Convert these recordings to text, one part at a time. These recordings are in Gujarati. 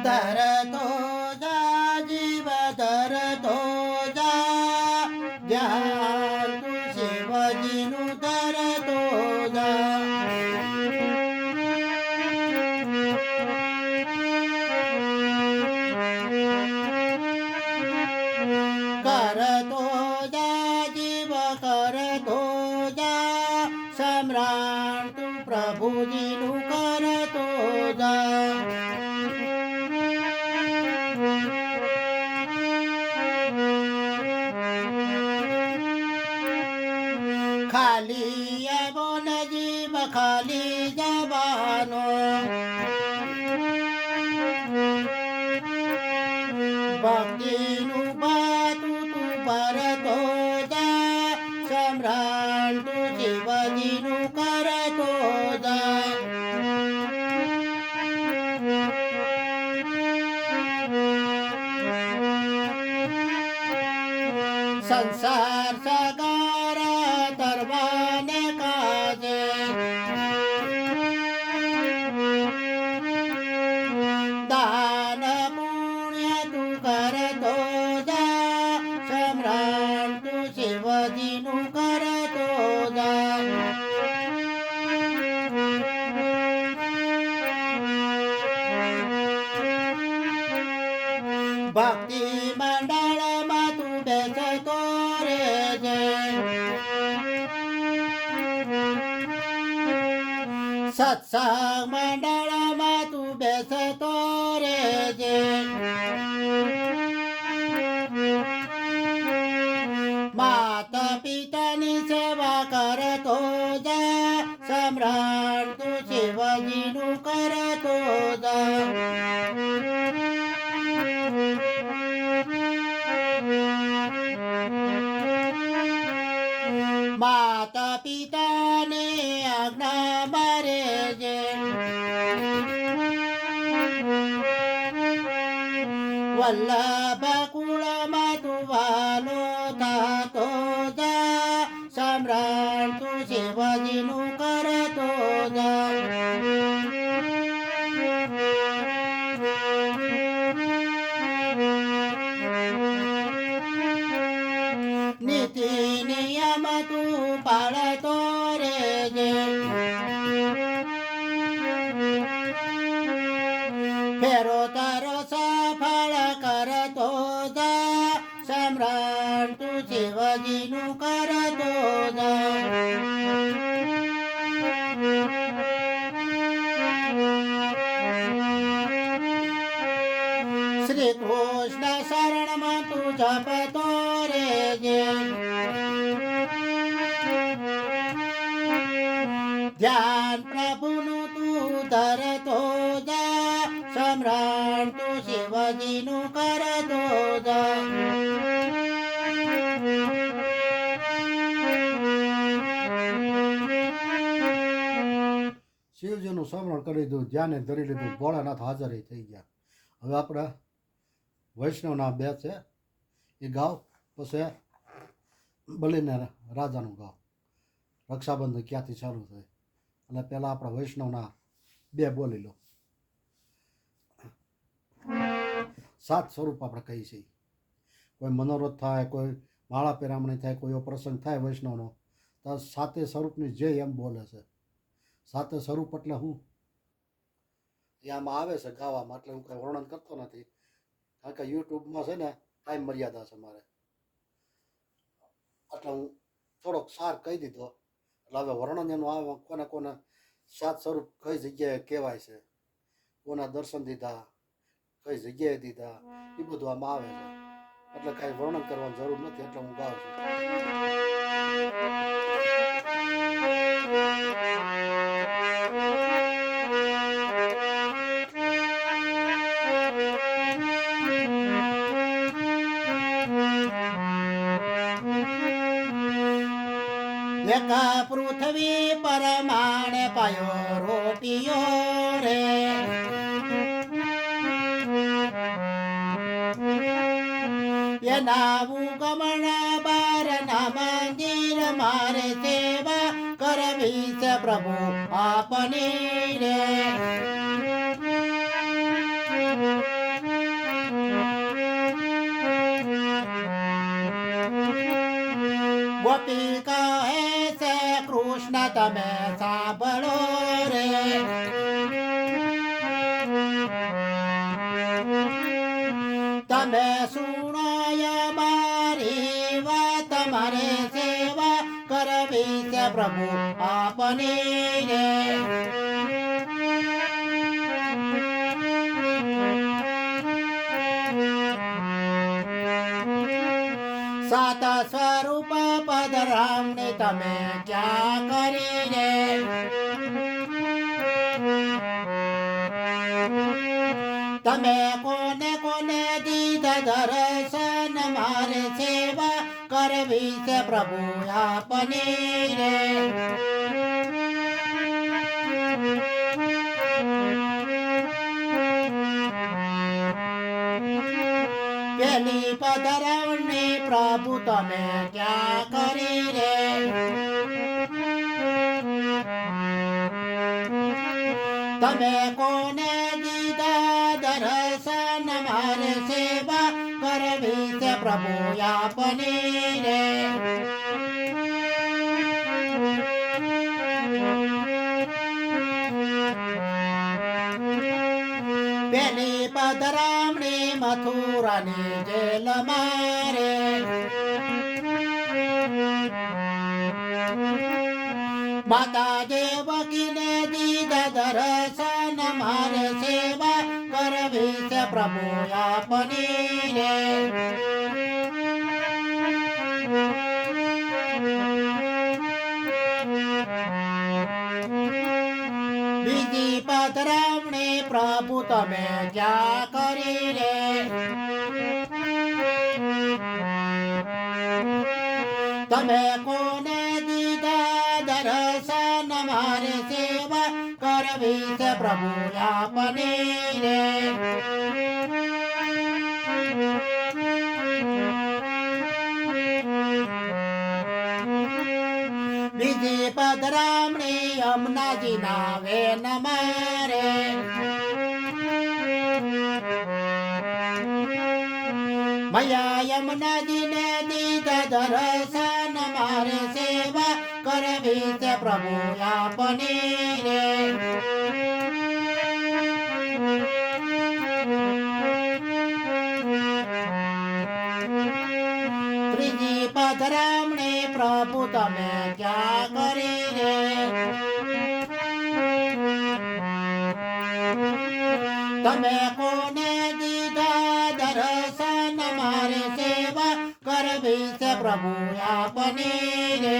धरतो जा जीव धरतो जा ज्ञान तू शिवजीनु धरतो जा करतो जा जीव करतो जा सम्राट तू प्रभुजीनु करतो जा खाली बोन जीव खाली जबानो भक्तिनु बातु तू भरतो जा सम्राट तू शिवजीनु करतो जा संसार सागर तरवाने काजे दान पुण्य तू करतो जा सम्राट तू शिवजीनु करतो जा भक्ती मंडळ मा तू बेसतो रे जय सत्संग मंडळ मा तू बेसतो रे जय माता पितानी सेवा करतो जा सम्राट तू शिवजीनु करतो जा माता पिताने आज्ञा मारे जे वल्लभ कुळ मातु वालो थातो जा सम्राट तू शिवजीनु करतो जा नीति नियम तू पाळतो रे जे फेरो तारो सफळ करतो जा सम्राट तू शिवजीनु करतो जा श्री कृष्ण शरण मा तू जपतो रे जे ध्यान प्रभुनु तू धरतो जा सम्राट तू शिवजीनु करतो जा શિવજીનું સ્મરણ કરી લીધું ધ્યાને ધરી લીધું ભોળાનાથ હાજર થઈ ગયા હવે આપણા વૈષ્ણવના બે છે એ ગાવ પછી બલિના રાજાનું ગાવ રક્ષાબંધન ક્યાંથી ચાલુ થાય એટલે પહેલાં આપણા વૈષ્ણવના બે બોલી લો 7 સ્વરૂપ આપણે કહીએ છીએ કોઈ મનોરથ થાય કોઈ માળા પેરામણી થાય કોઈ એવો પ્રસંગ થાય વૈષ્ણવનો તો 7 સ્વરૂપની જે એમ બોલે છે 7 સ્વરૂપ એટલે હું એ આમાં આવે છે ગાવામાં એટલે હું કંઈ વર્ણન કરતો નથી કારણ કે યુટ્યુબમાં છે ને ટાઈમ મર્યાદા છે મારે એટલે હું થોડોક સાર કહી દીધો એટલે હવે વર્ણન એનું આવે કોને કોને 7 સ્વરૂપ કઈ જગ્યાએ કહેવાય છે કોના દર્શન દીધા કઈ જગ્યાએ દીધા એ બધું આમાં આવે છે એટલે કાંઈ વર્ણન કરવાની જરૂર નથી એટલે હું ગાઉં છું એકા પૃથ્વી પરમાણે પાયો રોપિયો રે એના ઉગમણા બારના મંદિર મારે સેવા કરવી છે પ્રભુ આપની રે. ગોપી કહે છે કૃષ્ણ તમે સાંભળો રે. તમે સુણોય મારી વાત મારે સેવા કરવી છે પ્રભુ આપની રે. સાત સ્વરૂપ પદરામને તમે ક્યાં કરી રે. તમે કોને કોને દીધા દર્શન મારે સેવા કરવી છે પ્રભુ આપની રે. પેલી પધરાવણી પ્રભુ તમે ક્યાં કરી રે. તમે કોને દીધા દર્શન મારે સેવા કરવી છે પ્રભુ આપની રે. પેલી પધરામણી મથુરાની જેલ મારે. માતા દેવકીને દીધા દર્શન મારે સેવા કરવી છે પ્રભુ આપની રે. બીજી પધરામણી પ્રભુ તમે ક્યાં કરી રે. તમે કોને દીધા દર્શન મારે સેવા કરવી છે પ્રભુ આપની રે. બીજી પધરામણી યમુનાજીના વેન મારે. મયા યમુનાજીને દીધા દર્શન મારે સેવા કરવી છે પ્રભુ આપની રે. ત્રીજી પધરામણી પ્રભુ તમે ક્યાં કરી રે. તમે કોને દીધા દર્શન મારે સેવા કરવી છે પ્રભુ આપની રે.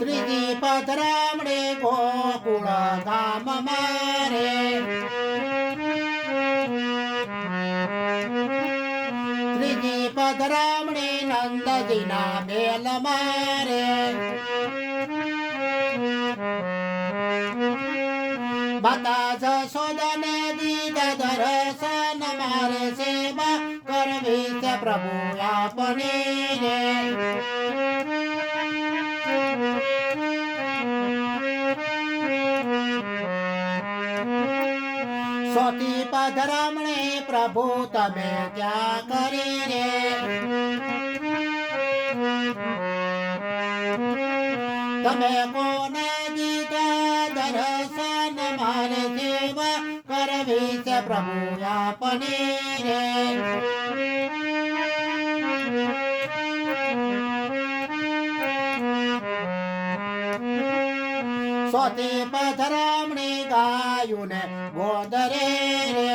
ત્રીજી પધરામણી ગોકુળ ગામ મારે. ત્રીજી પધરામણી નંદજીના બેલ મારે. માતા જશોદાને દીધા દર્શન મારે સેવા કરવી છે પ્રભુ આપની રે. સોતી પધરામણી પ્રભુ તમે ક્યાં કરી રે. તમે કોને દીધા દર્શન મારે સેવા કરવી છે પ્રભુ આપની રે. સોતી પધરામણી ગાયુને ગોદરે રે.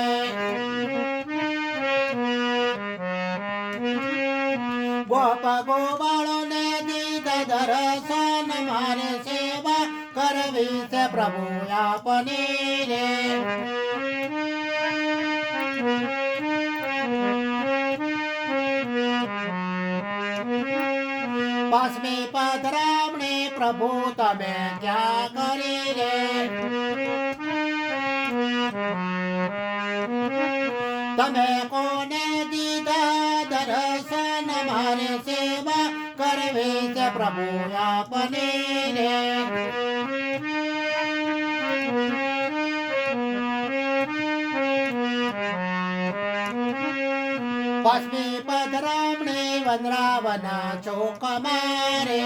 ગોપ ગોવાળોને દીધા દર્શન મારે સેવા કરવી છે પ્રભુ આપની રે. પાંચમી પધરામણી પ્રભુ તમે ક્યાં કરી રે. તમે કોને દીધા દર્શન મારે સેવા કરવી છે પ્રભુ આપને રે પશ્ચિમ પધરામણી વનરાવના ચોક મારે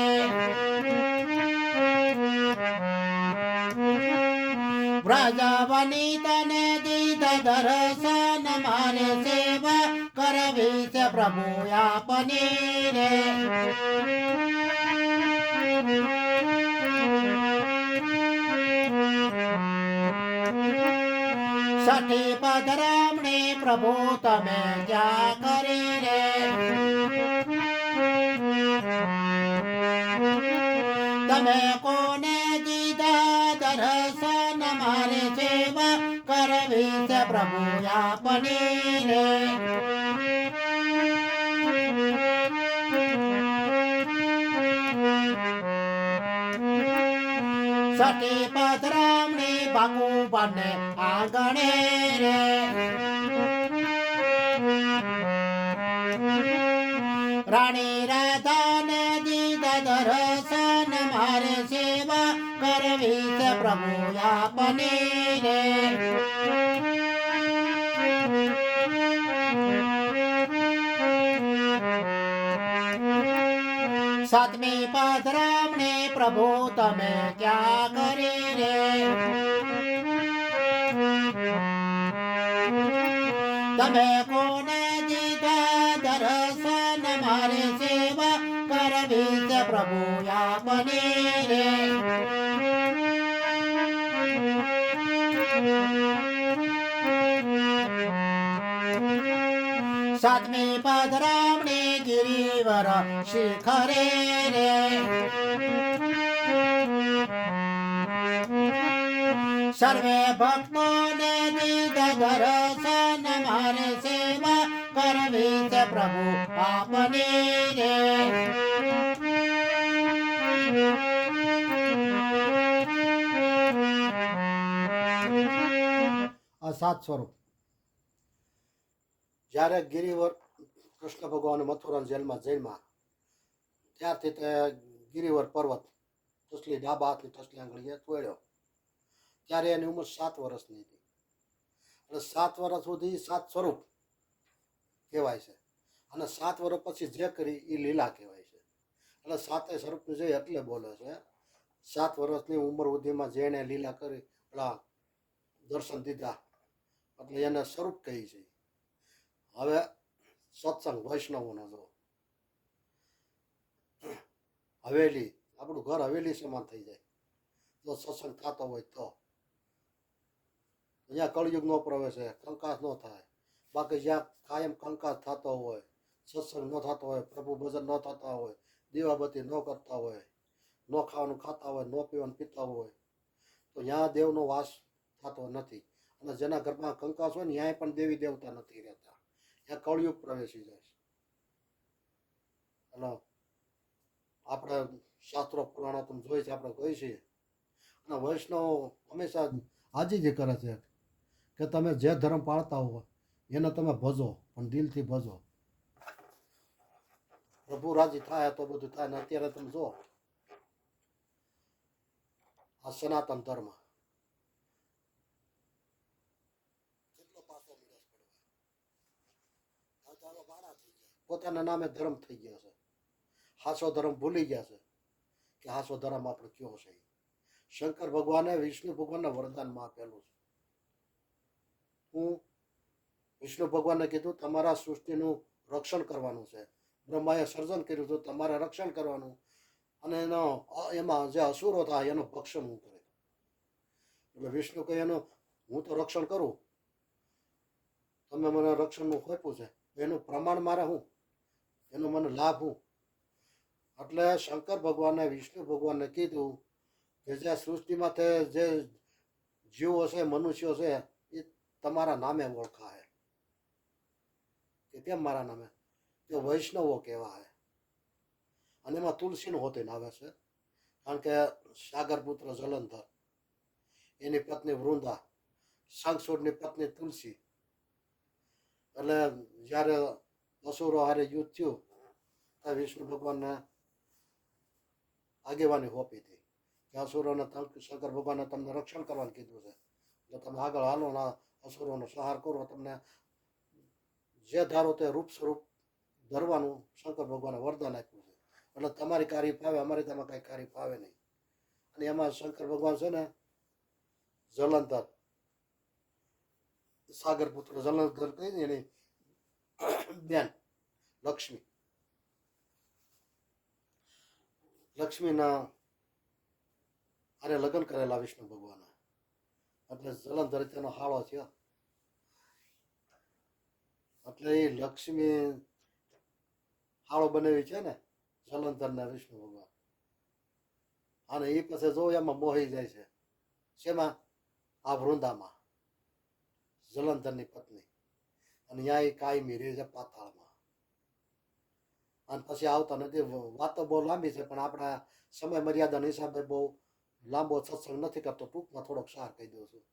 વ્રજવની તને દીધ દર્શન મારે સેવા કરવી છે પ્રભુ આપને રે સઠી પધરામણી પ્રભુ તમે ક્યાં કરી રે તમે કોને દીધા દર્શન મારે સેવા કરવી છે પ્રભુ આપને રે સતી પધરામણી બાકુ બને આંગણે રે રાણી રાધાને દીધા દર્શન મારે સેવા કરવી છે પ્રભુ આપને રે સાતમી પધરામણી પ્રભુ તમે ક્યાં કરી રે તમે કોને દીધા દર્શન મારે સેવા કરવી છે પ્રભુ આપને રે સાતમી પધરામણી ગિરિવર શિખરે રે સર્વે ભક્તોને દીધ દર્શન મારે સેવા કરવી છે પ્રભુ આપને રે આ સાત સ્વરૂપ જ્યારે ગિરિવર કૃષ્ણ ભગવાન મથુરા જેલમાં ત્યારથી તે ગિરિવર પર્વત તસલી ડાબા હાથની તસલી આંગળીએ તોડ્યો ત્યારે એની ઉંમર 7 વર્ષની હતી એટલે 7 વર્ષ સુધી 7 સ્વરૂપ કહેવાય છે અને 7 વર્ષ પછી જે કરી એ લીલા કહેવાય છે એટલે 7 સ્વરૂપનું જે એટલે બોલે છે 7 વર્ષની ઉંમર સુધીમાં જેણે લીલા કરી પેલા દર્શન દીધા એટલે એને સ્વરૂપ કહી છે હવે સત્સંગ વૈષ્ણવોનો જો હવેલી આપણું ઘર હવેલી સમાન થઈ જાય જો સત્સંગ થતો હોય તો અહીંયા કળયુગ નો પ્રવેશે કંકાસ ન થાય બાકી જ્યાં કાયમ કંકાસ થતો હોય સત્સંગ ન થતો હોય પ્રભુ ભજન ન થતા હોય દીવાબત્તી ન કરતા હોય ન ખાવાનું ખાતા હોય ન પીવાનું પીતા હોય તો ત્યાં દેવનો વાસ થતો નથી અને જેના ઘરમાં કંકાસ હોય ને ત્યાં પણ દેવી દેવતા નથી રહેતા ત્યાં કળયુગ પ્રવેશી જાય છે અને આપણે શાસ્ત્રો પુરાણો તમે જોઈ છે આપણે કહી છીએ અને વૈષ્ણવ હંમેશા આજીજી કરે છે કે તમે જે ધર્મ પાળતા હો એને તમે ભજો પણ દિલથી ભજો પ્રભુ રાજી થાય તો બધું થાય ને અત્યારે તમે જો આ સનાતન ધર્મ કેટલો પાછો મિલાસ પડવા પોતાના નામે ધર્મ થઈ ગયો છે હાસો ધર્મ ભૂલી ગયા છે કે હાસો ધર્મ આપણે કયો છે શંકર ભગવાને વિષ્ણુ ભગવાનના વરદાનમાં આપેલું છે હું વિષ્ણુ ભગવાનને કીધું તમારા સૃષ્ટિનું રક્ષણ કરવાનું છે બ્રહ્માએ સર્જન કર્યું તો તમારે રક્ષણ કરવાનું અને એનો એમાં જે અસુરો થાય એનું ભક્ષણ હું કરે એટલે વિષ્ણુ કહે એનું હું તો રક્ષણ કરું તમે મને રક્ષણનું આપ્યું છે એનું પ્રમાણ મારે હું એનો મને લાભ હું એટલે શંકર ભગવાને વિષ્ણુ ભગવાનને કીધું કે જે સૃષ્ટિમાં જે જીવો છે મનુષ્યો છે એ તમારા નામે ઓળખાય કે કેમ મારા નામે તે વૈષ્ણવો કહેવાય અને એમાં તુલસીનું હોતી આવે છે કારણ કે સાગરપુત્ર જલંધર એની પત્ની વૃંદા શંખચૂડની પત્ની તુલસી એટલે જ્યારે અસુરો હારે યુદ્ધ થયું ત્યારે વિષ્ણુ ભગવાનને આગેવાની હોપી હતી કે અસુરોને શંકર ભગવાને તમને રક્ષણ કરવાનું કીધું છે, જો તમે આગળ હાલો ના અસુરોનો સંહાર કરો, તમને જે ધારો તે રૂપ સ્વરૂપ ધરવાનું શંકર ભગવાને વરદાન આપ્યું છે, એટલે તમારી કાર્ય ફાવે, અમારી તેમાં કાંઈ કાર્ય ફાવે નહીં. અને એમાં શંકર ભગવાન છે ને જલંધર સાગર પુત્ર જલંધર કહી ને એની બેન લક્ષ્મીના આરે લગ્ન કરેલા વિષ્ણુ ભગવાને, એટલે જલંધર તેનો હાળો થયો. એટલે એ લક્ષ્મી હાળો બનાવી છે ને જલંધર ને વિષ્ણુ ભગવાન, અને એ પછી જો એમાં મોહી જાય છે. શેમાં? આ વૃંદામાં જલંધરની પત્ની, અને ત્યાં એ કાયમી રહે છે પાતાળમાં. અને પછી આવતા નથી. વાતો બહુ લાંબી છે, પણ આપણા સમય મર્યાદાના હિસાબે બહુ લાંબો સત્સંગ નથી કરતો, ટૂંકમાં થોડોક સાર કહી દઉં છું.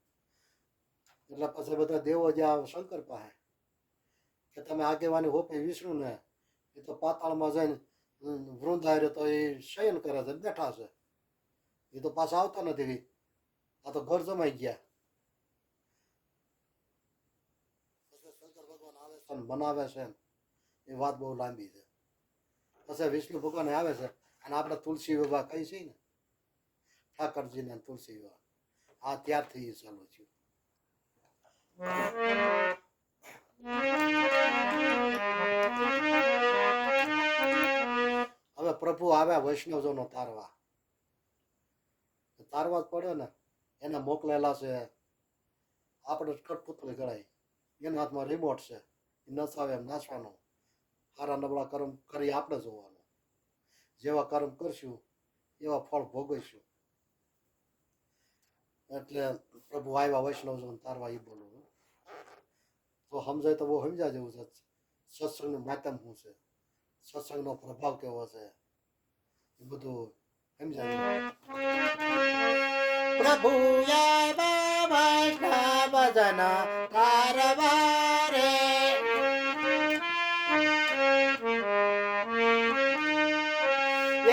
એટલે પછી બધા દેવો જ્યાં શંકર પાસે કે તમે આગેવાની હોપી વિષ્ણુને, એ તો પાતાળમાં જઈને વૃંદાય તો એ શયન કરે છે, બેઠા છે, એ તો પાછા આવતા નથી, આ તો ઘર જમાઈ ગયા. શંકર ભગવાન આવે છે બનાવે છે, એ વાત બહુ લાંબી છે. પછી વિષ્ણુ ભગવાન આવે છે, અને આપણે તુલસી વિવાહ કહી છે ને, ઠાકરજીને તુલસી વિવાહ, આ ત્યારથી એ ચાલુ થયું. હવે પ્રભુ આવ્યા વૈષ્ણવજનો તારવા, તારવા જ પડે ને, એને મોકલેલા છે. આપણે કઠપુતળી ગણાય, એના હાથમાં રિમોટ છે, એ નસાવે એમ નાચવાનો. સારા નબળા કર્મ કરી આપણે જોવાનું, જેવા કર્મ કરશું એવા ફળ ભોગવીશું. એટલે પ્રભુ આવ્યા વૈષ્ણવજન તારવા, એ બોલું તો સમજાય તો બહુ સમજા જેવું છે. સત્સંગનું માધ્યમ શું છે, સત્સંગનો પ્રભાવ કેવો છે, એ બધું સમજાય. પ્રભુ વૈષ્ણવ જન કારવારે,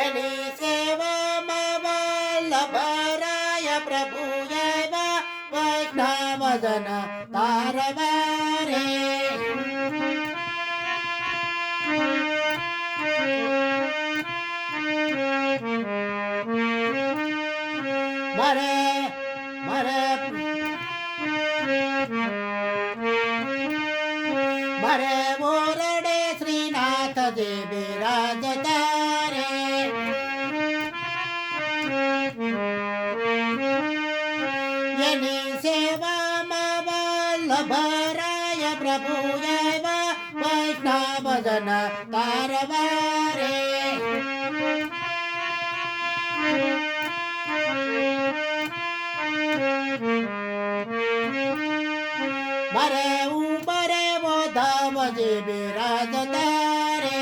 એની સેવામાં વલ્લભરાય. પ્રભુ વૈષ્ણવ જન કારવારે, મારે મોરડે શ્રીનાથજી બિરાજતા રે, એની સેવામાં વલ્લભરાય. પ્રભુ વૈષ્ણવ જન તારવારે, મારે ઉમરે ધામજી બિરાજતા રે,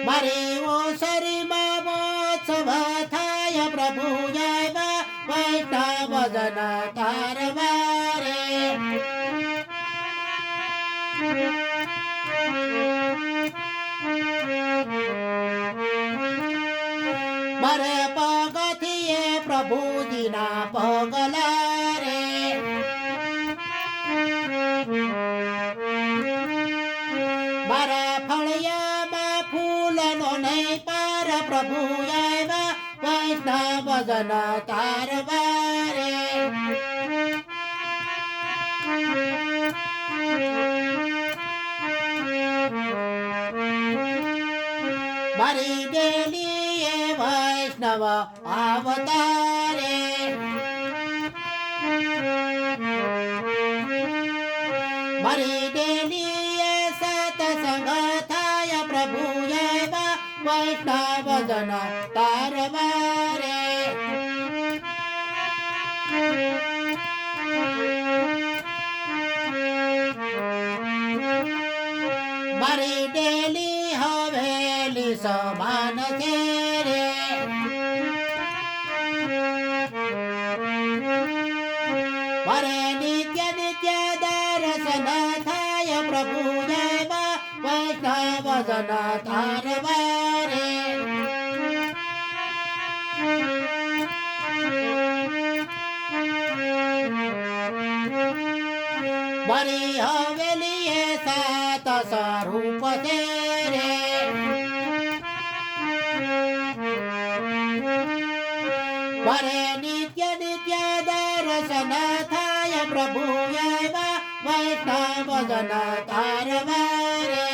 મારી ઓસરીમાં મોત્સવ થાય. પ્રભુ વૈષ્ણવ જન તારવારે, મારે પગથિયે પ્રભુજીના પગલા રે, મારા ફળિયામાં ફૂલનો નહીં પાર. પ્રભુ વૈષ્ણવ જન તારવારે, મારી ડેલીએ વૈષ્ણવ અવતારે, મારી ડેલીએ સત્સંગ થાય. પ્રભુ વૈષ્ણવ જન તારવારે, મારી ડેલી હવેલી સમાન છે રે, ભજન તારવારે મારી હવેલી એ સાત સ્વરૂપ છે રે મારે નિત્ય નિત્ય દર્શન થાય પ્રભુ એવા વૈષ્ણવ ભજન તારવારે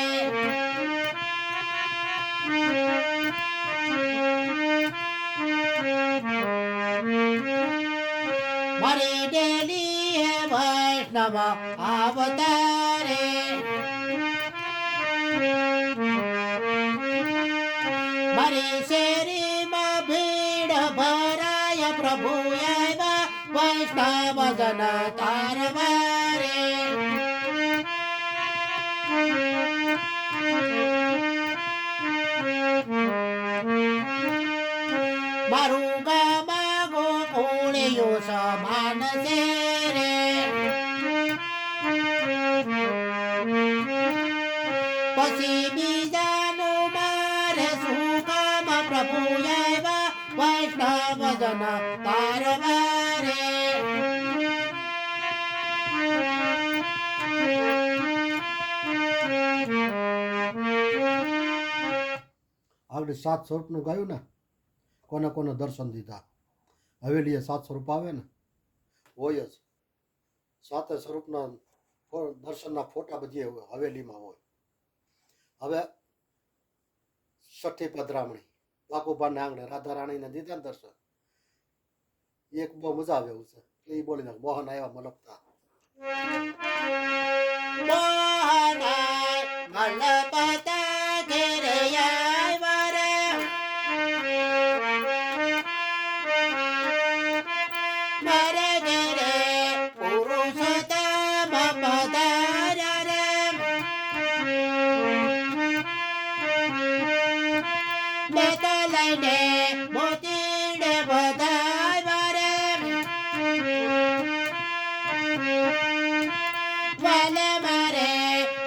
મારી ડેલી હે વૈષ્ણવ અવતારે મારી શેરીમાં ભીડ ભરાય પ્રભુ એવા વૈષ્ણવ જન તારવારે મારું ગામ ગોકુળિયું સમાન છે રે પછી બીજાનું મારે શું કામ પ્રભુ એવા વૈષ્ણવ જન તારવારે આગળ 7 સ્વરૂપનું ગાયું ને કોને કોને દર્શન દીધા હવેલીએ 7 સ્વરૂપ આવે ને હોય જ 7 સ્વરૂપના દર્શનના ફોટા બધી હવેલીમાં હોય હવે છઠ્ઠી પધરામણી બાપુબાને આંગણે રાધા રાણીને દીધા ને દર્શન એક બહુ મજા આવે એવું છે એ બોલીને મોહન આવ્યા મલકતા મલપતા ઘેરે આવ્યા રે મારે ઘેરે પુરુષોત્તમ પધાર્યા રે બેટા લઈને મોતીને વધાવ્યા રે વાલે મારે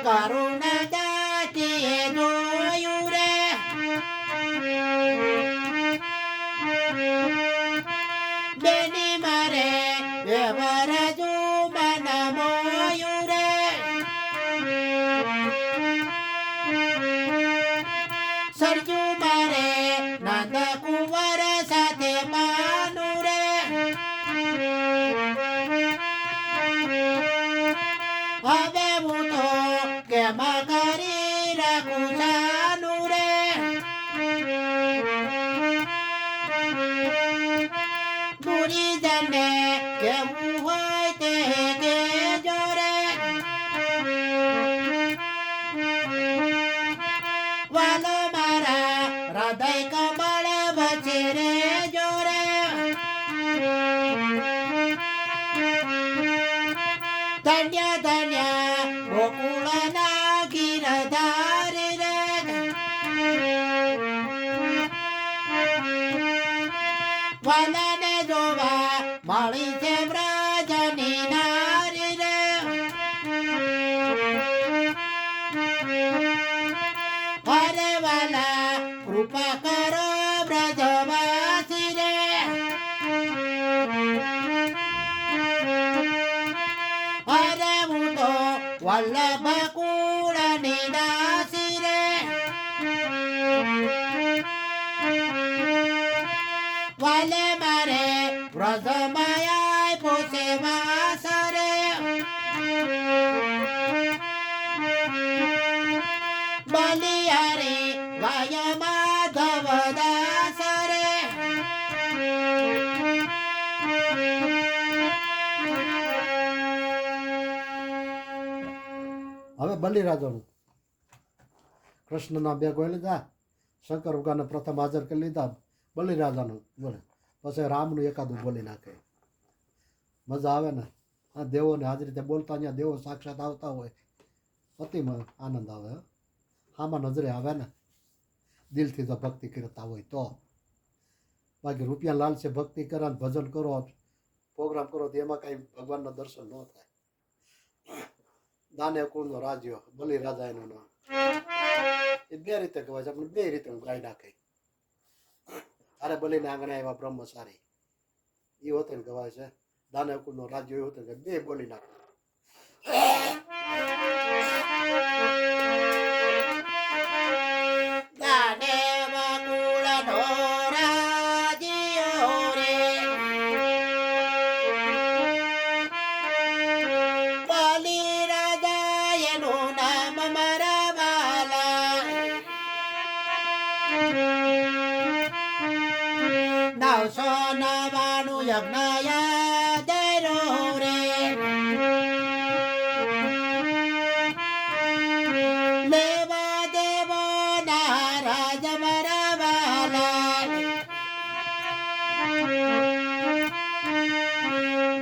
કરુણા દાટીએ જોયું રે બેની મારે વ્યવહાર જુમાન મોયું રે સરજુ મારે નંદ કુંવર સાથે માનું રે હવે હું તો કેમ કરી રાખું જાનું રે ગુરીજનને કેવું હોય તે કહેજો રે વાલો મારા હૃદય કમળ વચ્ચે રે જોરે ધન્ય ધન્ય ગોકુળના ગિરધારી રે વાલાને જોવા મળી છે વ્રજની નારી રે અરે વાલા કૃપા કરો બ્રજવાસી રે અરે હું તો વલ્લભ કુળની દાસી રે વાલે મારે વ્રજમાયા પોસે વાસ રે બલિહારી ગાય માધવ દાસ રે હવે બલિરાજાનું કૃષ્ણના 2 ગોય લીધા શંકર ભગવાનને પ્રથમ હાજર કરી લીધા બલિરાજાનું બોલે પછી રામનું એકાદું બોલી નાખે મજા આવે ને આ દેવોને હાજરી રીતે બોલતા અહીંયા દેવો સાક્ષાત આવતા હોય અતિ આનંદ આવે આમાં નજરે આવે ને દિલથી જો ભક્તિ કરતા હોય તો બાકી રૂપિયા લાલશે ભક્તિ કરો ભજન કરો પ્રોગ્રામ કરો તો એમાં કાંઈ ભગવાનના દર્શન ન થાય દાને કુળનો રાજ્યો બલિરાજા એનું નામ એ બે રીતે કહેવાય છે, આપણે બે રીતે હું ગાઈ નાખે. અરે બલીને આંગણે આવ્યા બ્રહ્મ સારી એ હોતે ને કહેવાય છે. દાનવકુળનો રાજ્ય એવું હતું કે બે બોલી નાખે. દાનવકુળનો રાજ્યો રે, બલી રાજા એનું નામ મારા વાલા. 999 યજ્ઞ યાદરો રે, લેવા દેવો ના રાજ મારા વાલા.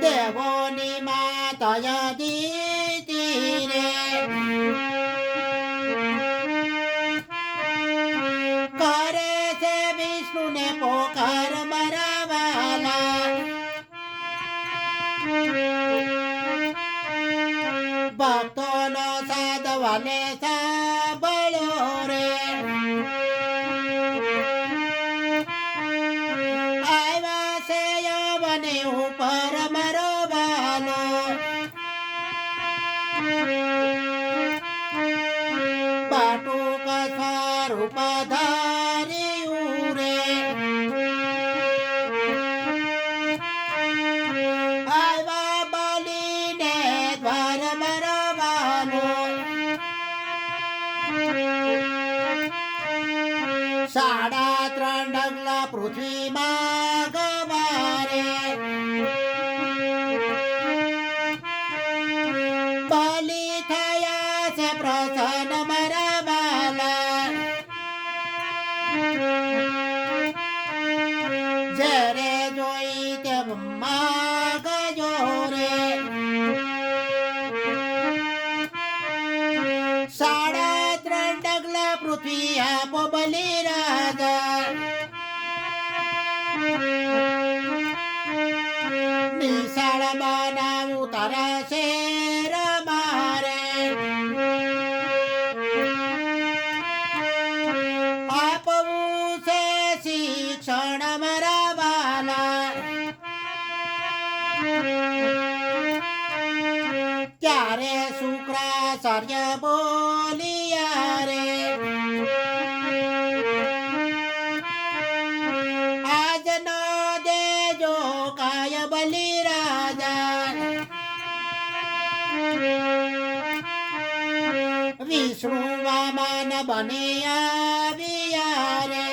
દેવોની માતા દીતી રે, કરે છે વિષ્ણુને પોકાર મારા વાલા. ભક્તોનો સાધવાને સાંભળ્યો રે, આવ્યા છે યવને ઉપર મારો વાલો. બાટુક સ્વરૂપ ધાર્યું રે, આવ્યા બલીને દ્વાર મારો વાલો. 3.5 ડગલા પૃથ્વીમાં ગવારે, બલી થયા છે પ્રસન્ન મારા વાલા. જ્યારે જોઈ તે માગજો રે, 3.5 ડગલા પૃથ્વી આપો બલી રાજા. નિશાળ બનાવું તારા શેર મારે, આપવું છે શિક્ષણ મારા વાલા. ત્યારે શુક્રાચાર્ય બોલિયા રે, આજનો દેજો કાય બલી રાજા. વિષ્ણુ વામન બને આવ્યા રે,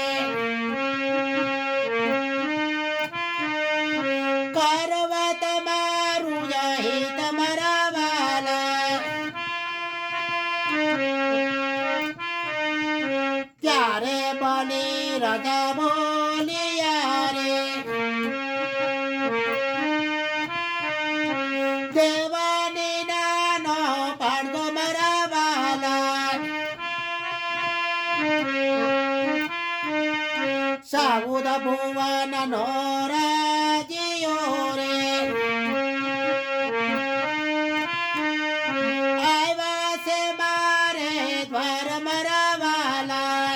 કરવા તમારું હિત મારા વાલા. ત્યારે બલી રાજા બોલિયા રે, દેવાની નાનો પાડો મારા વાલા. સાઉદ ભુવનનો રાજ્યો રે, આવ્યા છે મારે દ્વાર મારા વાલા.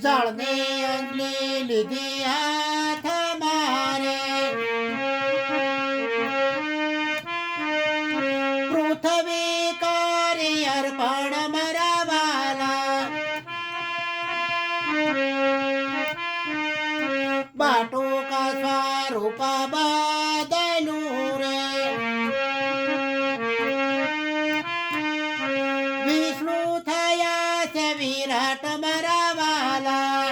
જળની અંજલી લીધી હાથ મારે, પૃથ્વી કરી અર્પણ મારા વાલા. બાટુક સ્વરૂપ બદલું રે, વિષ્ણુ થયા છે વિરાટ મારા વાલા.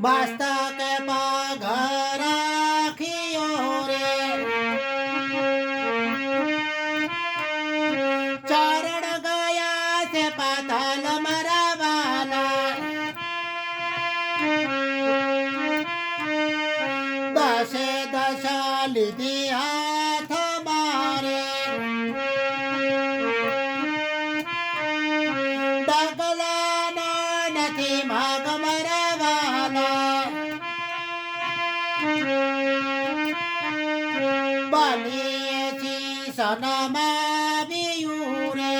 મસ્તક પગ રાખ્યો રે, ચરણ ગયા છે પાતાલ મારા વાલા. 10 લીધી હાથ મારે, ડગલાનો નથી માગ મારા વાલા. નમાવ્યું રે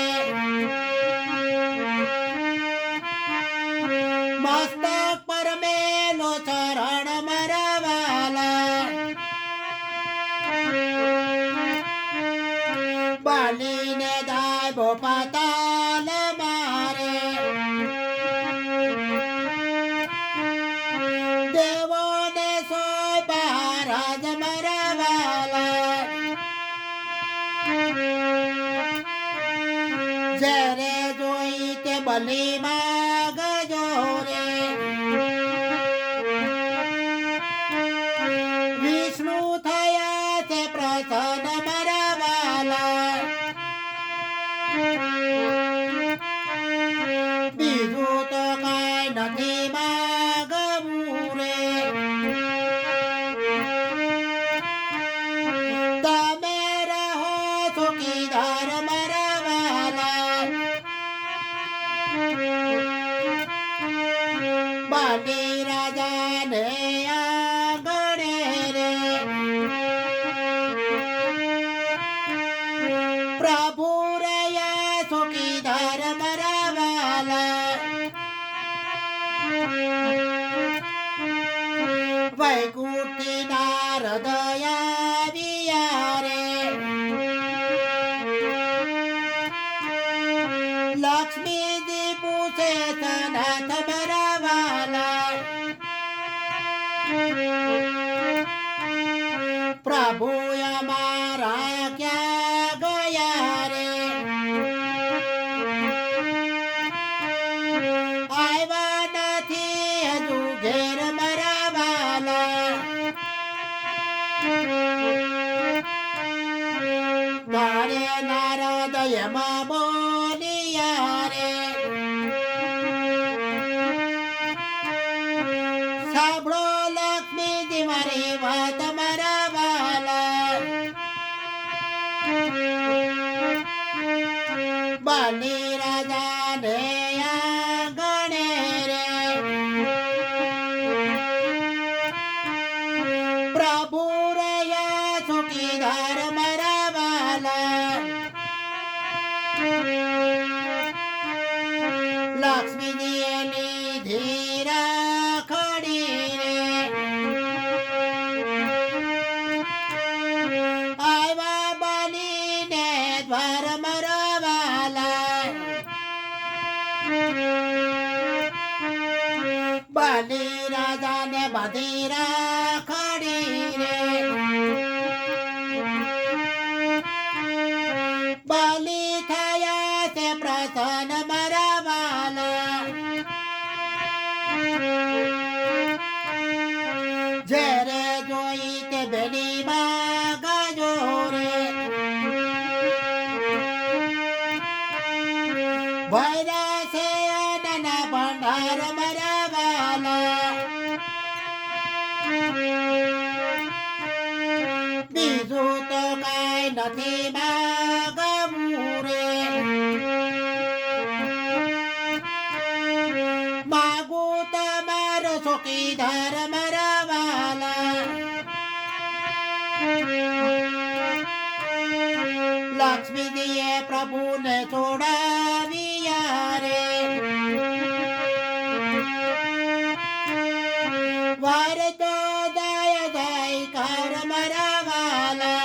મસ્તક પર મેલો ચરણ મરવાલા બનીને દાયબો પાતાલ મારે દેવોને સોય મહારાજ મરવાલા જ્યારે જોઈ તે બલી માગજો રે વિષ્ણુ થયા તે પ્રસન્ન મરવાલા બીજું તો કાંઈ નથી માગવું રે તમે રહો ચોકીદાર મરવાલા બની રાજાને આંગણે રે પ્રભુ રહ્યા ચોકીદાર મરવાલા વૈકુંઠી નારદ આવ્યા રે લક્ષ્મીજી પૂછે સનાથ મરવાલા પ્રભુ અમારા ક્યાં ગયા રે આવ્યા નથી હજુ ઘેર મરવાલા તારે નારદ એમાં બોલિયા રે સાંભળો લક્ષ્મીજી મારી વાત મરવાલા બની રાજાને આંગણે રે પ્રભુ રહ્યા ચોકીદાર મરવાલા લક્ષ્મીજીએ લીધી રાખડી રે આવ્યા બનીને દ્વાર મરવાલા બની રાજાને બધી રાખડી રે બલી થયા તે પ્રસન્ન મરવાલા જ્યારે જોઈ તે બેની માગજો રે ભૈરા છે અન્નના ભંડાર મરવાલા બીજું તો કાંઈ નથી માગવું રે માગું તમારો ચોકીદાર મરવાલા લક્ષ્મીજીએ પ્રભુને છોડાવ્યા રે વાર તો દય દયકાર મરવાલા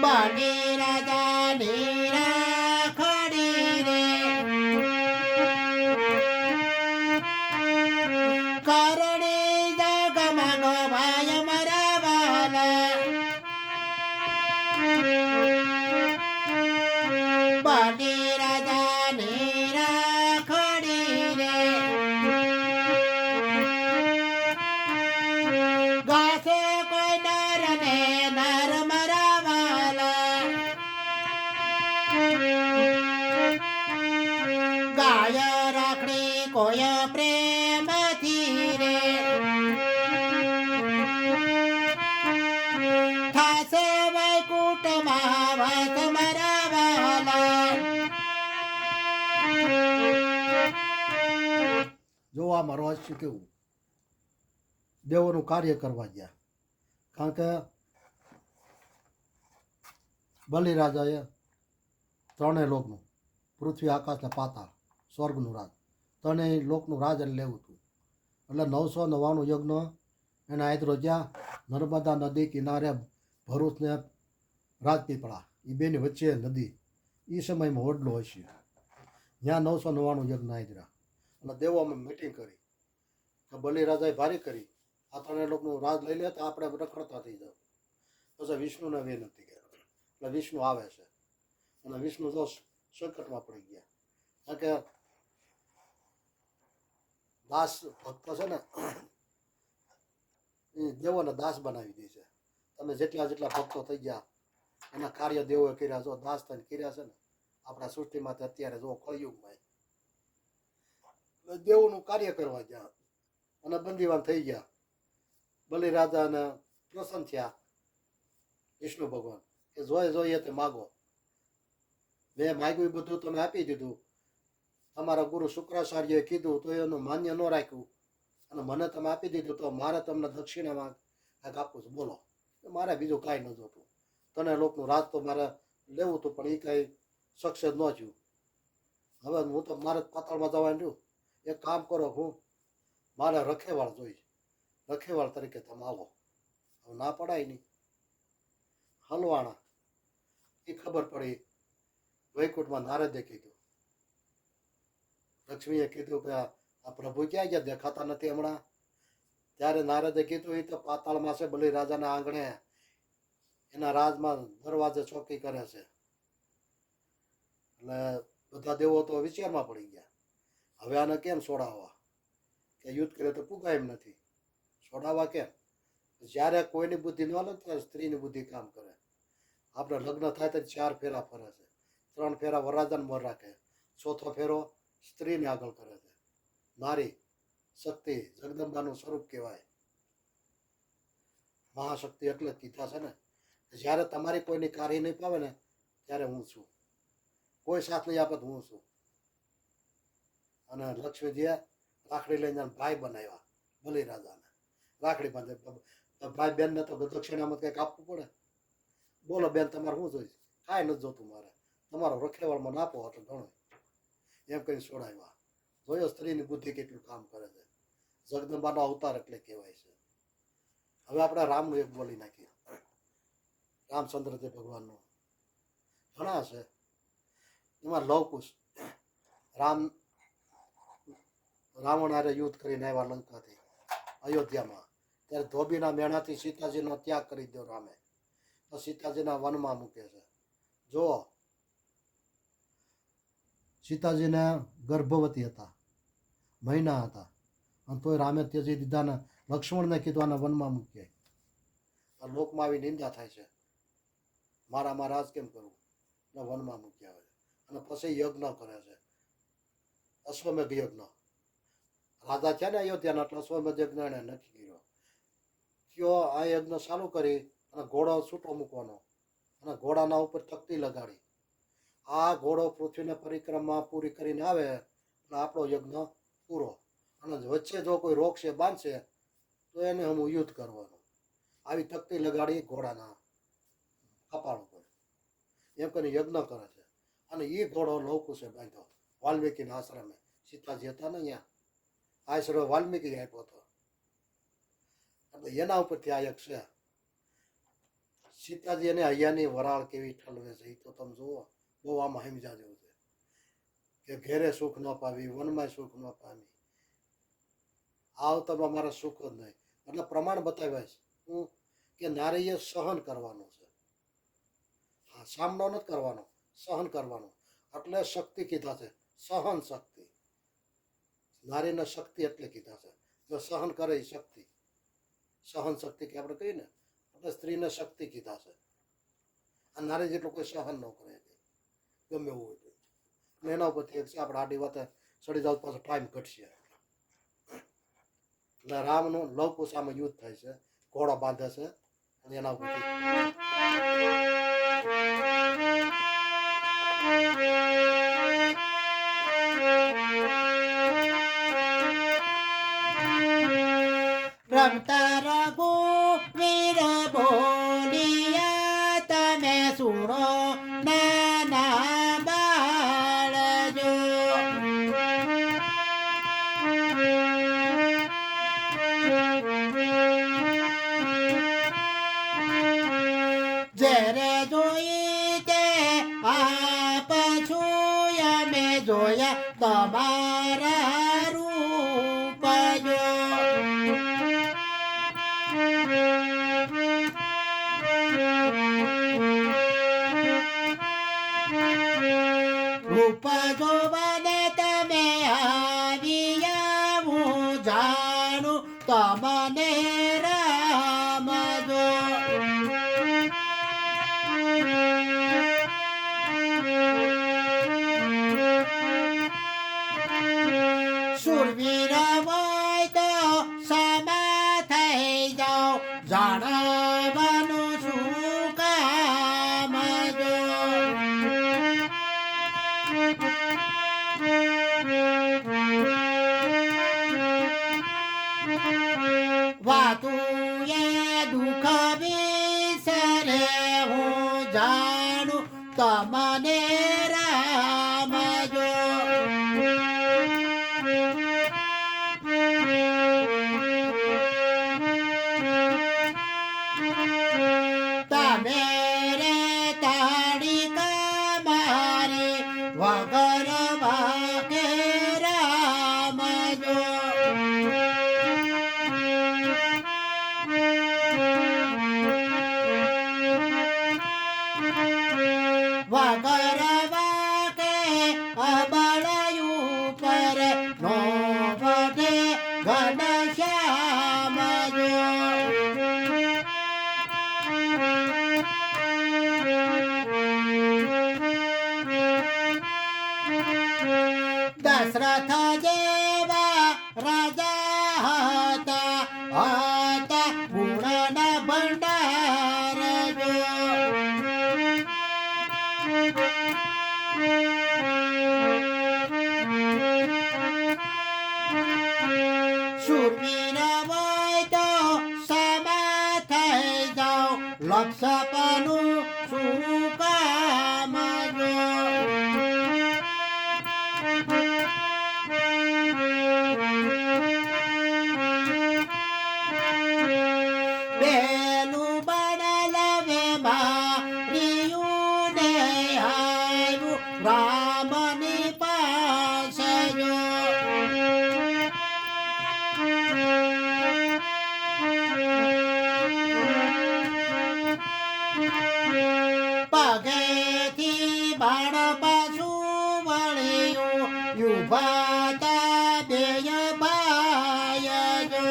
બની રાજાની રાખડી રે કરણી જગમાં ગવાય મરવાલા બની રાજાની રાખડી રે ગાશે કોઈ નર ને નર મરવાલા ગાય રાખડી કોઈ પ્રેમથી રે થાશે વૈકુંઠમાં વાસ મરવાલા જો આ મારો હાસ્ય કેવું દેવોનું કાર્ય કરવા ગયા કારણ કે બલિરાજાએ ત્રણેય લોકનું, પૃથ્વી, આકાશ ને પાતાળ, સ્વર્ગનું રાજ, ત્રણેય લોકનું રાજ એને લેવું હતું. એટલે 999 યજ્ઞ એને આદરો જ્યાં નર્મદા નદી કિનારે ભરૂચને રાજપીપળા એ બેની વચ્ચે નદી, એ સમયમાં વડલો હશે, ત્યાં 999 યજ્ઞ આદર્યા. અને દેવોમાં મિટિંગ કરી કે બલિરાજાએ ભારી કરી આ ત્રણેય લોકનું રાજ લઈ લે તો આપણે રખડતા થઈ જાવ. પછી વિષ્ણુને વિનંતી કરી એટલે વિષ્ણુ આવે છે. અને વિષ્ણુ તો સંકટમાં પડી ગયા, કારણ કે દાસ ભક્ત છે ને એ દેવોને દાસ બનાવી દે છે. તમે જેટલા જેટલા ભક્તો થઈ ગયા એના કાર્ય દેવોએ કર્યા, જો દાસ થઈને કર્યા છે ને આપણા સૃષ્ટિમાં અત્યારે જો કળિયુગમાં દેવોનું કાર્ય કરવા ગયા અને બંદીવાન થઈ ગયા. બલિરાજાને પ્રસન્ન થયા વિષ્ણુ ભગવાન કે જોઈએ તે માગો. મેં માગ્યું બધું તમે આપી દીધું. તમારા ગુરુ શુક્રાચાર્યએ કીધું તો એનું માન્ય ન રાખ્યું અને મને તમે આપી દીધું તો મારે તમને દક્ષિણામાં કાંઈક આપવું છે, બોલો. મારે બીજું કાંઈ ન જોતું. તને લોકનું રાજ તો મારે લેવું હતું પણ એ કાંઈ સક્સેસ ન થયું. હવે હું તો મારે પાતાળમાં જવાનું રહ્યું. એક કામ કરો, હું મારે રખેવાળ જોઈશ, રખેવાળ તરીકે તમે આવો. હવે ના પડાય નહીં. હલવાણા એ ખબર પડી વૈકુંઠમાં નારદે કીધું, લક્ષ્મીએ કીધું કે આ પ્રભુ ક્યાં ગયા, દેખાતા નથી હમણાં. ત્યારે નારદે કીધું એ તો પાતાળમાં છે, બલિરાજાના આંગણે એના રાજમાં દરવાજે ચોકી કરે છે. એટલે બધા દેવો તો વિચારમાં પડી ગયા, હવે આને કેમ છોડાવવા, કે યુદ્ધ કરે તો પૂગાય એમ નથી, છોડાવવા કેમ. જ્યારે કોઈની બુદ્ધિ ન હાલે ત્યારે સ્ત્રીની બુદ્ધિ કામ કરે. આપણે લગ્ન થાય તો 4 ફેરા ફરે છે, 3 ફેરા વરરાજાને મોર રાખે, 4થો ફેરો સ્ત્રીને આગળ કરે છે. નારી શક્તિ જગદંબાનું સ્વરૂપ કહેવાય. મહાશક્તિ એટલે જ કીધા છે ને, જ્યારે તમારી કોઈની કાર્ય નહીં પાવે ને ત્યારે હું છું, કોઈ સાથ નહીં આપે તો હું છું. અને લક્ષ્મીજીએ રાખડી લઈને ભાઈ બનાવ્યા બલિરાજાને. રાખડી બાંધે ભાઈ બેનને તો દક્ષિણામાં કંઈક આપવું પડે. બોલો બેન તમારે શું જોઈશ, કાંઈ નથી જોતું મારે, તમારો રખેવાળમાં નાપો એટલે ઘણો એમ કરીને છોડાવ્યા. જોયો સ્ત્રીની બુદ્ધિ કેટલું કામ કરે છે. જગદંબાનો અવતાર એટલે કહેવાય છે. હવે આપણે રામનું એક બોલી નાખીએ. રામચંદ્રજી ભગવાનનું ઘણા છે. એમાં લવકુશ રાવણ હારે યુદ્ધ કરીને આવ્યા લંકાથી અયોધ્યામાં. ત્યારે ધોબીના મેણાથી સીતાજીનો ત્યાગ કરી દો રામે, તો સીતાજીના વનમાં મૂકે છે. જો સીતાજીને ગર્ભવતી હતા, મહિના હતા, અને તોય રામે ત્યજી દીધા ને લક્ષ્મણને કીધું આને વનમાં મૂકીએ. આ લોકમાં આવી નિંદા થાય છે, મારામાં રાજ કેમ કરવું, ને વનમાં મૂક્યા હોય. અને પછી યજ્ઞ કરે છે, અશ્વમેઘ યજ્ઞ. રાજા છે ને અયોધ્યાના, એટલે અશ્વમેઘ યજ્ઞ એને નક્કી કર્યો. કયો આ યજ્ઞ ચાલુ કરી અને ઘોડો છૂટો મૂકવાનો અને ઘોડાના ઉપર તકતી લગાડી. આ ઘોડો પૃથ્વીને પરિક્રમા પૂરી કરીને આવે એટલે આપણો યજ્ઞ પૂરો. અને વચ્ચે જો કોઈ રોકશે બાંધશે તો એને હું યુદ્ધ કરવાનું. આવી તકતી લગાડી ઘોડાના કપાળ ઉપર, એમ કરીને યજ્ઞ કરે છે. અને એ ઘોડો લવકુશે બાંધ્યો વાલ્મીકીના આશ્રમે. સીતાજી હતા ને અહીંયા, આશ્રમ વાલ્મીકી આપ્યો હતો. એટલે એના ઉપરથી આ એક છે. સીતાજી એને હૈયાની વરાળ કેવી ઠલવે છે એ તો તમે જુઓ, બહુ આમાં સમજા જેવું છે. કે ઘેરે સુખ ન પાવી, વનમાં સુખ ન પામી, આવતામાં મારે સુખ જ નહીં. એટલે પ્રમાણ બતાવ્યા છે હું કે નારીએ સહન કરવાનું છે. હા, સામનો નથી કરવાનો, સહન કરવાનું. એટલે શક્તિ કીધા છે, સહન શક્તિ. નારીને શક્તિ એટલે કીધા છે, જો સહન કરે એ શક્તિ. સહન શક્તિ કે આપણે કહીએ ને, એટલે સ્ત્રીને શક્તિ કીધા છે. આ નારી જેટલું કોઈ સહન ન કરે ગમે એવું હોય. એટલે એના ઉપરથી એક છે, આપણે આડી વાતે ચડી જાવ પાછો ટાઈમ ઘટશે. એટલે રામનું લવકુશ આમાં યુદ્ધ થાય છે, ઘોડો બાંધે છે અને એના ઉપરથી રમતા રઘુ વીર જેરે જોઈ તે આપ છું અમે જોયા તમારા રૂપ જો રૂપ જોવાને તમે આવ્યા હું જાણું તમને રામ જો શૂરવીર હોય તો સમા થઈ જાઓ જાણવાનું શું કામ જો વાતું એ દુઃખ વિસરે હું જાણું તમને રામ જો તમે રે તાળી મારી વગર વાગે રામ જો વગર વાગે અબળાયું પર નો વધે ઘનશ્યામ જો દશરથ જેવા રાજા હતા ગુણના ભંડાર જો શૂરવીર હોય તો સમા થઈ જાઓ લક્ષપનું શું કામ જો બેનું બળ લવે માર્યું ને આવ્યું રામની પાસે જો પગેથી બાળ પાછું વળ્યું યુભાતા બેય ભાય જો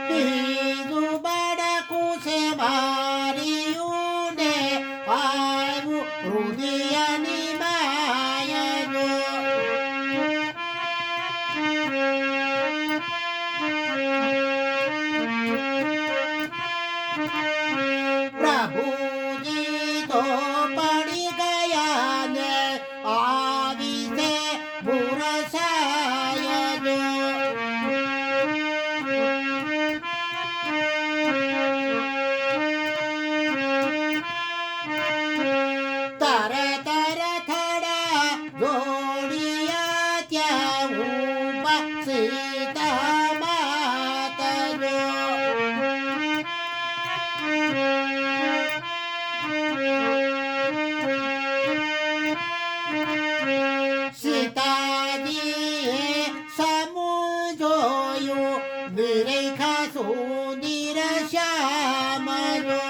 બીજું બાળકું છે માર્યું ને આવ્યું હૃદયની માય જો પ્રભુજી તો પડી ગયા ને આવી છે બુરસાય જો તારે તારે થડા જોડિયા ત્યાં ઉભા સીતા માતા જો સીતાજીએ સમું જોયું નિરેખા સુંદર શ્યામ જો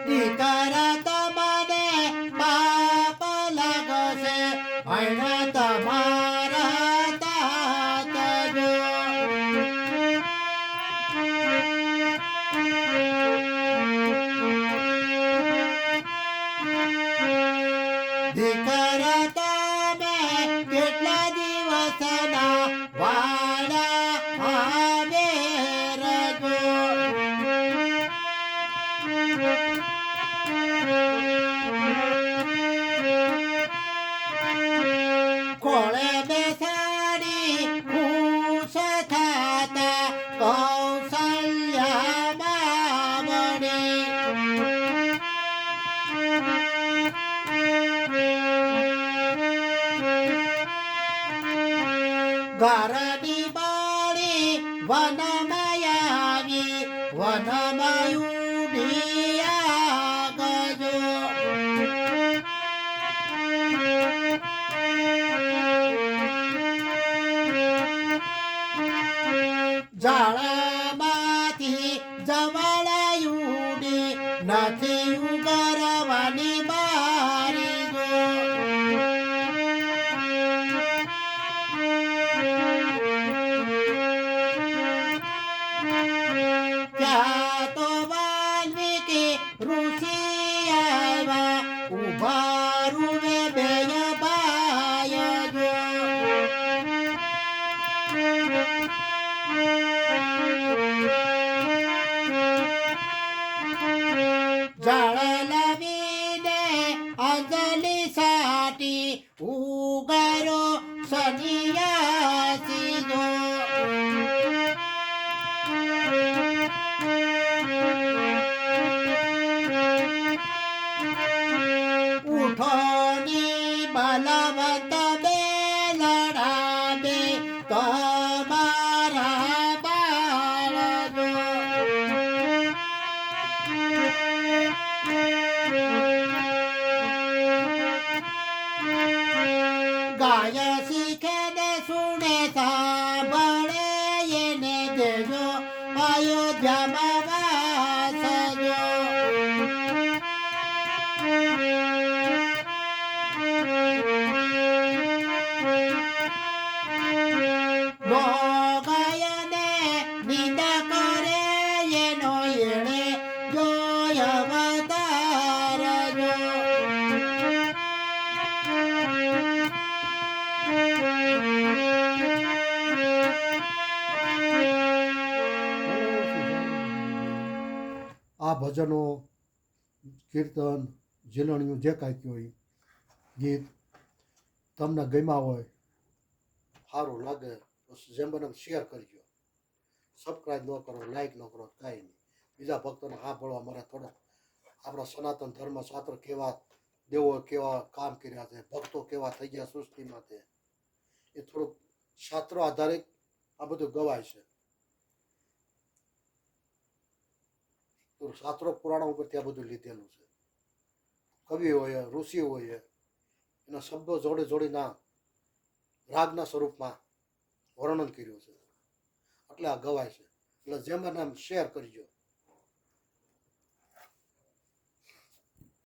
દીકરા તમને પાપ લાગશે ભણ તમારા તાત જો દીકરા તમે કેટલા દિવસના વાળા આવે રજો ખોળે બેસાડી ખુશ થતા કૌશલ્યા માવડી ઘરની બાળી વનમાં આવી વનમાં ઉડિયા ગજો ઝાડમાંથી જવળ ઉડી નથી ઉગરવાની બારી ગો ત્યાં તો વાલ્મીકી ઋષિ આવ્યા ઉભા રૂવે બેય બાય જો જળ લવીને અંજલિ સાટી ઉગારો સન્યાસી જો ઉઠોની બલવંત બેલડા બે તમારા બાળ જો ગાય શીખે ને સુણે સાંભળે એને દેજો અયોધ્યામાં વાસજો નો ગાયને નિંદા કરે એનો એણે જોય અવતાર જો આ ભજનો કીર્તન ઝીલણિયું જે કાંઈ કહો એ ગીત તમને ગમ્યા હોય સારું લાગે તો જેમ બને શેર કરજો સબસ્ક્રાઈબ ન કરો લાઈક ન કરો કાંઈ નહીં બીજા ભક્તોને સાંભળવા મારે થોડો આપણા સનાતન ધર્મ શાસ્ત્ર કેવા દેવો કેવા કામ કર્યા છે ભક્તો કેવા થઈ ગયા સૃષ્ટિમાં તે એ થોડુંક શાસ્ત્રો આધારિત આ બધું ગવાય છે તો શાસ્ત્રો પુરાણો ઉપરથી આ બધું લીધેલું છે કવિ હોય ઋષિ હોય એના શબ્દો જોડે જોડીના રાગના સ્વરૂપમાં વર્ણન કર્યું છે એટલે આ ગવાય છે એટલે જેમ મને આમ શેર કરજો